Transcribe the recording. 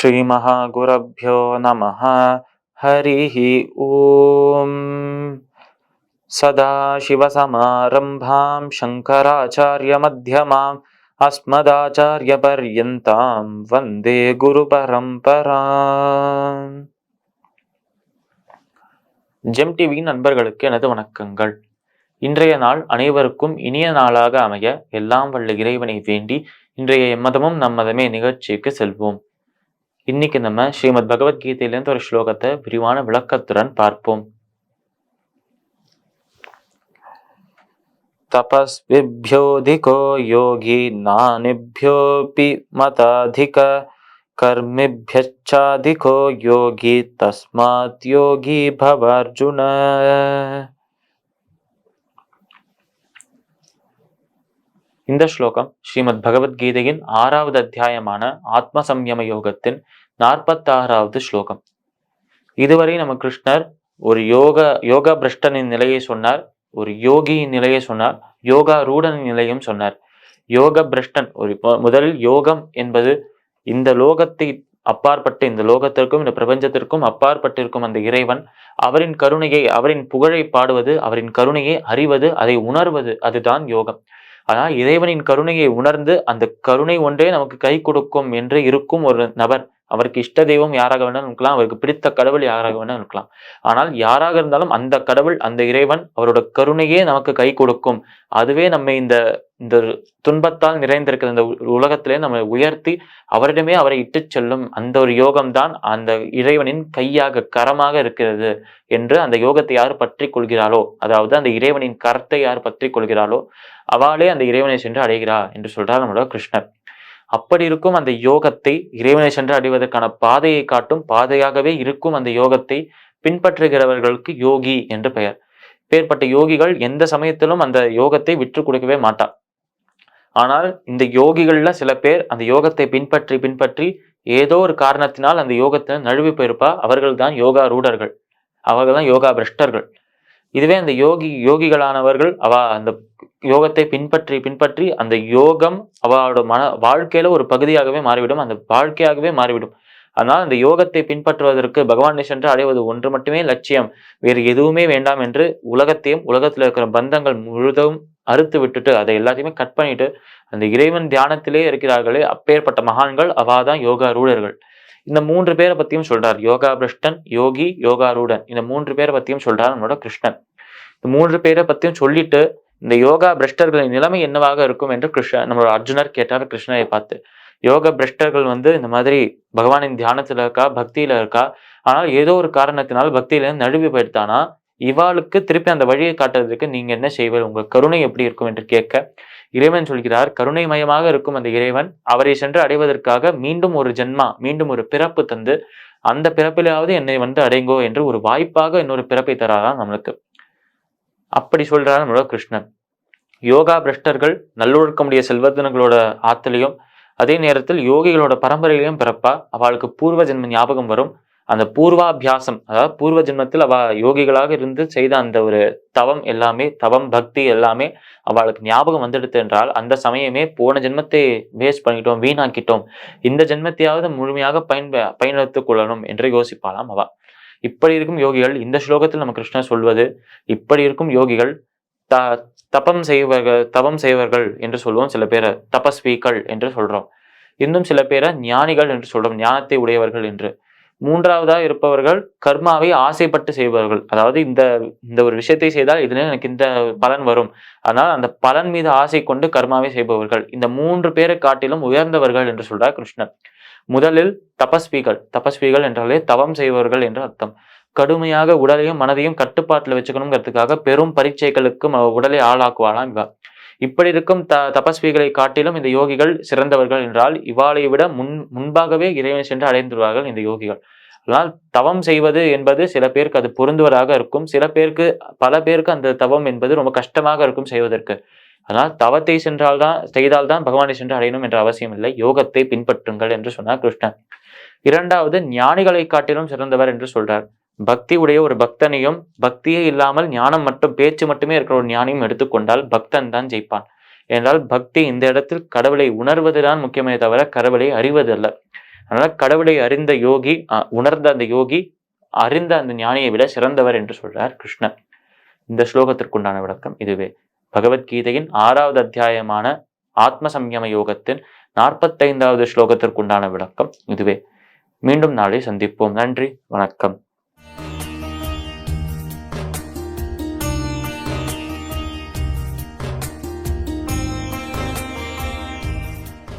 ஸ்ரீமஹாகுரப்யோ நமः. ஹரிः ஓம். சதாசிவசமாரம்பாம் சங்கராச்சார்யமத்யமாம் அஸ்மதாச்சார்யபர்யந்தாம் வந்தே குருபரம்பராம். GeM TV நண்பர்களுக்கு எனது வணக்கங்கள். இன்றைய நாள் அனைவருக்கும் இனிய நாளாக அமைய எல்லாம் வல்ல இறைவனை வேண்டி இன்றைய எம்மதமும் நம்மதமே நிகழ்ச்சிக்கு செல்வோம். இன்னைக்கு நம்ம ஸ்ரீமத் பகவத்கீதையிலிருந்து ஒரு ஸ்லோகத்தை விரிவான விளக்கத்துடன் பார்ப்போம். தபஸ்விப்யோதிகோ யோகி நானிப்யோபி மதாதிக கர்மிப்யச்சாதிகோ யோகி தஸ்மாத் யோகி பவ அர்ஜுன. இந்த ஸ்லோகம் ஸ்ரீமத் பகவத்கீதையின் 6வது அத்தியாயமான ஆத்ம சம்யம யோகத்தின் 46வது ஸ்லோகம். இதுவரை நம்ம கிருஷ்ணர் ஒரு யோகா பிரஷ்டனின் நிலையை சொன்னார், ஒரு யோகியின் நிலையை சொன்னார், யோகா ரூடனின் நிலையும் சொன்னார். யோக பிரஷ்டன் முதலில் யோகம் என்பது இந்த லோகத்தை அப்பாற்பட்டு, இந்த லோகத்திற்கும் இந்த பிரபஞ்சத்திற்கும் அப்பாற்பட்டிருக்கும் அந்த இறைவன், அவரின் கருணையை, அவரின் புகழை பாடுவது, அவரின் கருணையை அறிவது, அதை உணர்வது, அதுதான் யோகம். ஆனால் இறைவனின் கருணையை உணர்ந்து அந்த கருணை ஒன்றே நமக்கு கை கொடுக்கும் என்று இருக்கும் ஒரு நபர், அவருக்கு இஷ்ட தெய்வம் யாராக வேணாலும் இருக்கலாம், அவருக்கு பிடித்த கடவுள் யாராக வேணாலும் இருக்கலாம். ஆனால் யாராக இருந்தாலும் அந்த கடவுள், அந்த இறைவன், அவரோட கருணையே நமக்கு கை கொடுக்கும். அதுவே நம்ம இந்த துன்பத்தால் நிறைந்திருக்கிற இந்த உலகத்திலே நம்ம உயர்த்தி அவரிடமே அவரை இட்டு செல்லும் அந்த ஒரு யோகம்தான் அந்த இறைவனின் கையாக, கரமாக இருக்கிறது என்று அந்த யோகத்தை யார் பற்றி கொள்கிறாளோ, அதாவது அந்த இறைவனின் கரத்தை யார் பற்றி கொள்கிறாளோ அவளே அந்த இறைவனை சென்று அடைகிறார் என்று சொல்றார் நம்மளோட கிருஷ்ணர். அப்படி இருக்கும் அந்த யோகத்தை, இறைவனை சென்று அடைவதற்கான பாதையை காட்டும் பாதையாகவே இருக்கும் அந்த யோகத்தை பின்பற்றுகிறவர்களுக்கு யோகி என்று பெயர். பேர்பட்ட யோகிகள் எந்த சமயத்திலும் அந்த யோகத்தை விற்று கொடுக்கவே மாட்டார். ஆனால் இந்த யோகிகள்ல சில பேர் அந்த யோகத்தை பின்பற்றி ஏதோ ஒரு காரணத்தினால் அந்த யோகத்தை நழுவி போயிருப்பா. அவர்கள் தான் யோகா ரூடர்கள், அவர்கள் தான் யோகா பிரஷ்டர்கள். இதுவே அந்த யோகிகளானவர்கள் அந்த யோகத்தை பின்பற்றி அந்த யோகம் அவளோட வாழ்க்கையில ஒரு பகுதியாகவே மாறிவிடும், அந்த வாழ்க்கையாகவே மாறிவிடும். அதனால் அந்த யோகத்தை பின்பற்றுவதற்கு பகவானை சென்று அடைவது ஒன்று மட்டுமே லட்சியம், வேறு எதுவுமே வேண்டாம் என்று உலகத்தையும் உலகத்தில் இருக்கிற பந்தங்கள் முழுதும் அறுத்து விட்டுட்டு அதை எல்லாத்தையுமே கட் பண்ணிட்டு அந்த இறைவன் தியானத்திலே இருக்கிறார்களே, அப்பேற்பட்ட மகான்கள் அவாதான் யோகா ரூடர்கள். இந்த 3 பேரை பத்தியும் சொல்றார். யோகா பிரஷ்டன், யோகி, யோகா ரூடன், இந்த 3 பேரை பத்தியும் சொல்றார் நம்மளோட கிருஷ்ணன். இந்த 3 பேரை பத்தியும் சொல்லிட்டு இந்த யோகா பிரஷ்டர்களின் நிலைமை என்னவாக இருக்கும் என்று நம்மளோட அர்ஜுனர் கேட்டார் கிருஷ்ணரை பார்த்து. யோக பிரஷ்டர்கள் இந்த மாதிரி பகவானின் தியானத்துல இருக்கா, பக்தியில இருக்கா, ஆனால் ஏதோ ஒரு காரணத்தினால் பக்தியில நழுவி போயிட்டானா இவாளுக்கு திருப்பி அந்த வழியை காட்டுறதுக்கு நீங்க என்ன செய்வீர்கள், உங்க கருணை எப்படி இருக்கும் என்று கேட்க இறைவன் சொல்கிறார், கருணை மயமாக இருக்கும் அந்த இறைவன் அவரை சென்று அடைவதற்காக மீண்டும் ஒரு ஜென்மா, மீண்டும் ஒரு பிறப்பு தந்து அந்த பிறப்பிலாவது என்னை அடைங்கோ என்று ஒரு வாய்ப்பாக இன்னொரு பிறப்பை தராராம் நம்மளுக்கு. அப்படி சொல்றாரு நம்மளோட கிருஷ்ணன். யோகா பிரஷ்டர்கள் நல்லொழுக்கமுடைய செல்வந்தர்களோட ஆத்திலையும் அதே நேரத்தில் யோகிகளோட பரம்பரையிலையும் பிறப்பா. அவளுக்கு பூர்வ ஜென்ம ஞாபகம் வரும். அந்த பூர்வாபியாசம், அதாவது பூர்வ ஜென்மத்தில் அவ யோகிகளாக இருந்து செய்த அந்த ஒரு தவம் எல்லாமே, தவம் பக்தி எல்லாமே அவளுக்கு ஞாபகம் வந்துடுது என்றால் அந்த சமயமே போன ஜென்மத்தை வேஸ்ட் பண்ணிட்டோம், வீணாக்கிட்டோம், இந்த ஜென்மத்தையாவது முழுமையாக பயன்படுத்திக் கொள்ளணும் என்று யோசிப்பாளாம் அவ. இப்படி இருக்கும் யோகிகள், இந்த ஸ்லோகத்தில் நம்ம கிருஷ்ணர் சொல்வது, இப்படி இருக்கும் யோகிகள் தவம் செய்வர்கள் என்று சொல்லுவோம். சில பேரை தபஸ்விகள் என்று சொல்றோம். இன்னும் சில பேரை ஞானிகள் என்று சொல்றோம், ஞானத்தை உடையவர்கள் என்று. மூன்றாவதா இருப்பவர்கள் கர்மாவை ஆசைப்பட்டு செய்பவர்கள், அதாவது இந்த ஒரு விஷயத்தை செய்தால் இதுல எனக்கு இந்த பலன் வரும், அதனால் அந்த பலன் மீது ஆசை கொண்டு கர்மாவை செய்பவர்கள். இந்த 3 பேரை காட்டிலும் உயர்ந்தவர்கள் என்று சொல்றார் கிருஷ்ணர். முதலில் தபஸ்விகள் என்றாலே தவம் செய்பவர்கள் என்று அர்த்தம். கடுமையாக உடலையும் மனதையும் கட்டுப்பாட்டுல வச்சுக்கணுங்கிறதுக்காக பெரும் பரீட்சைகளுக்கு உடலை ஆளாக்குவாளாம் இவ. இப்படி இருக்கும் தபஸ்விகளை காட்டிலும் இந்த யோகிகள் சிறந்தவர்கள் என்றால் இவாளை விட முன்பாகவே இறைவனை சென்று அடைந்துள்ளார்கள் இந்த யோகிகள். அதனால் தவம் செய்வது என்பது சில பேருக்கு அது பொருந்துவதாக இருக்கும், பல பேருக்கு அந்த தவம் என்பது ரொம்ப கஷ்டமாக இருக்கும் செய்வதற்கு. அதனால் தவத்தை செய்தால்தான் பகவானை சென்று அடையணும் என்ற அவசியம் இல்லை, யோகத்தை பின்பற்றுங்கள் என்று சொன்னார் கிருஷ்ணன். இரண்டாவது, ஞானிகளை காட்டிலும் சிறந்தவர் என்று சொல்றார். பக்தி உடைய ஒரு பக்தனையும், பக்தியே இல்லாமல் ஞானம் மட்டும் பேச்சு மட்டுமே இருக்கிற ஒரு ஞானியும் எடுத்துக்கொண்டால் பக்தன் தான் ஜெயிப்பான். என்றால் பக்தி இந்த இடத்தில் கடவுளை உணர்வதுதான் முக்கியமே தவிர கடவுளை அறிவது அல்ல. அதனால கடவுளை அறிந்த யோகி, உணர்ந்த அந்த யோகி அறிந்த அந்த ஞானியை விட சிறந்தவர் என்று சொல்றார் கிருஷ்ணர். இந்த ஸ்லோகத்திற்குண்டான விளக்கம் இதுவே. பகவத்கீதையின் 6வது அத்தியாயமான ஆத்ம சம்யம யோகத்தின் 45வது ஸ்லோகத்திற்குண்டான விளக்கம் இதுவே. மீண்டும் நாளை சந்திப்போம். நன்றி, வணக்கம்.